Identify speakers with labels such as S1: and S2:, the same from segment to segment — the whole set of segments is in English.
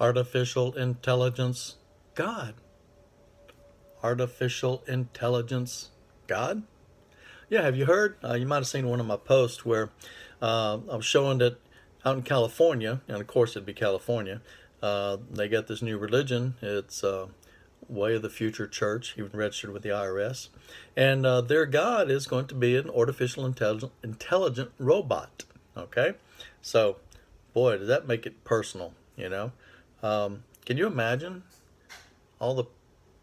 S1: Artificial intelligence, God. Artificial intelligence, God? Yeah, have you heard? You might have seen one of my posts where I was showing that out in California, and of course it'd be California, they got this new religion. It's Way of the Future Church, even registered with the IRS. And their God is going to be an artificial intelligent robot. Okay? So, boy, does that make it personal, you know? Can you imagine all the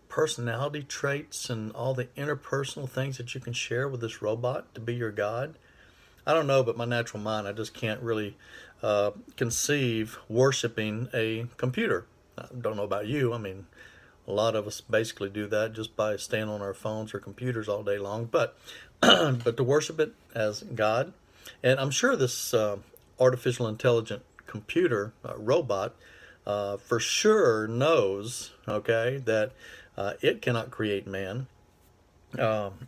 S1: personality traits and all the interpersonal things that you can share with this robot to be your God? I don't know, but my natural mind, I just can't really conceive worshiping a computer. I don't know about you. I mean, a lot of us basically do that just by staying on our phones or computers all day long. But but to worship it as God, and I'm sure this artificial intelligent computer robot for sure knows, okay, that it cannot create man. Um,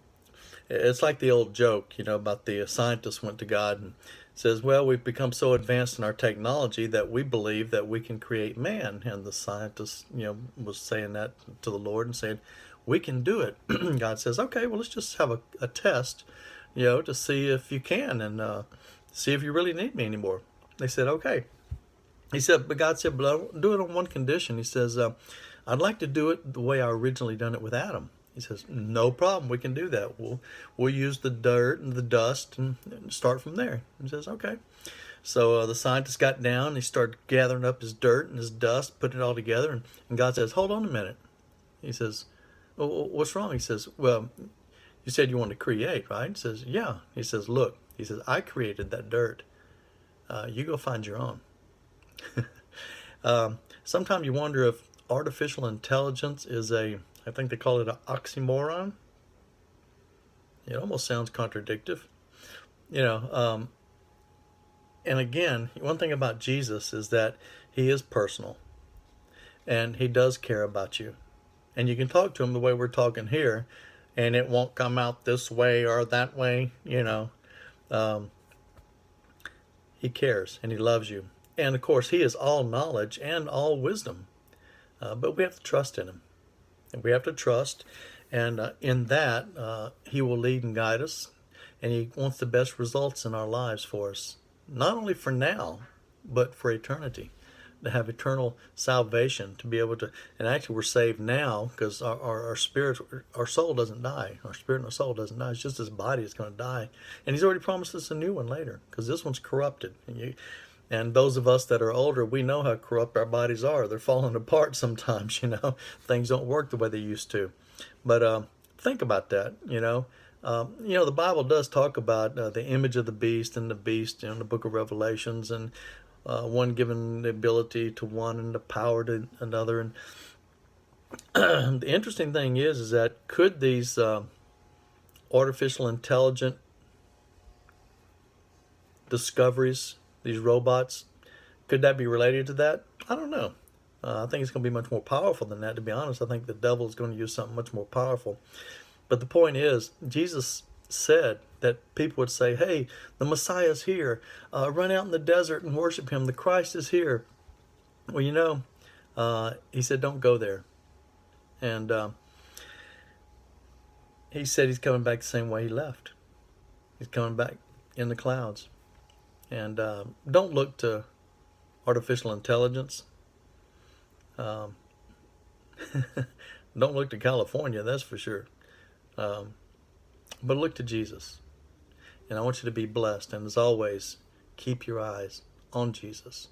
S1: it's like the old joke, you know, about the scientist went to God and says, "Well, we've become so advanced in our technology that we believe that we can create man." And the scientist, you know, was saying that to the Lord and saying, "We can do it." God says, "Okay, well, let's just have a test, you know, to see if you can and see if you really need me anymore." They said, "Okay." He said, but God said, "But I'll do it on one condition." He says, "I'd like to do it the way I originally done it with Adam." He says, "No problem, we can do that. We'll use the dirt and the dust and start from there." He says, "Okay." So the scientist got down and he started gathering up his dirt and his dust, putting it all together. And God says, "Hold on a minute." He says, "Well, what's wrong?" He says, "Well, you said you want to create, right?" He says, "Yeah." He says, "Look," he says, "I created that dirt. You go find your own." Sometimes you wonder if artificial intelligence is I think they call it an oxymoron. It almost sounds contradictory. You know, and again, one thing about Jesus is that he is personal and he does care about you. And you can talk to him the way we're talking here, and it won't come out this way or that way, you know. Um, he cares and he loves you. And of course, he is all knowledge and all wisdom. But we have to trust in him. And we have to trust. And in that, he will lead and guide us. And he wants the best results in our lives for us. Not only for now, but for eternity. To have eternal salvation, to be able to, and actually we're saved now because our spirit, our soul doesn't die. Our spirit and our soul doesn't die. It's just this body is going to die. And he's already promised us a new one later because this one's corrupted. And those of us that are older, we know how corrupt our bodies are. They're falling apart sometimes, you know. Things don't work the way they used to. But think about that, you know. The Bible does talk about the image of the beast and the beast in the book of Revelations, and one given the ability to one and the power to another. And the interesting thing is that could these artificial intelligent discoveries, these robots, could that be related to that? I don't know. I think it's going to be much more powerful than that, to be honest. I think the devil is going to use something much more powerful. But the point is, Jesus said that people would say, "Hey, the Messiah is here. Run out in the desert and worship him. The Christ is here." Well, he said, "Don't go there." And he said he's coming back the same way he left. He's coming back in the clouds. And don't look to artificial intelligence. Um, don't look to California, that's for sure. But look to Jesus. And I want you to be blessed. And as always, keep your eyes on Jesus.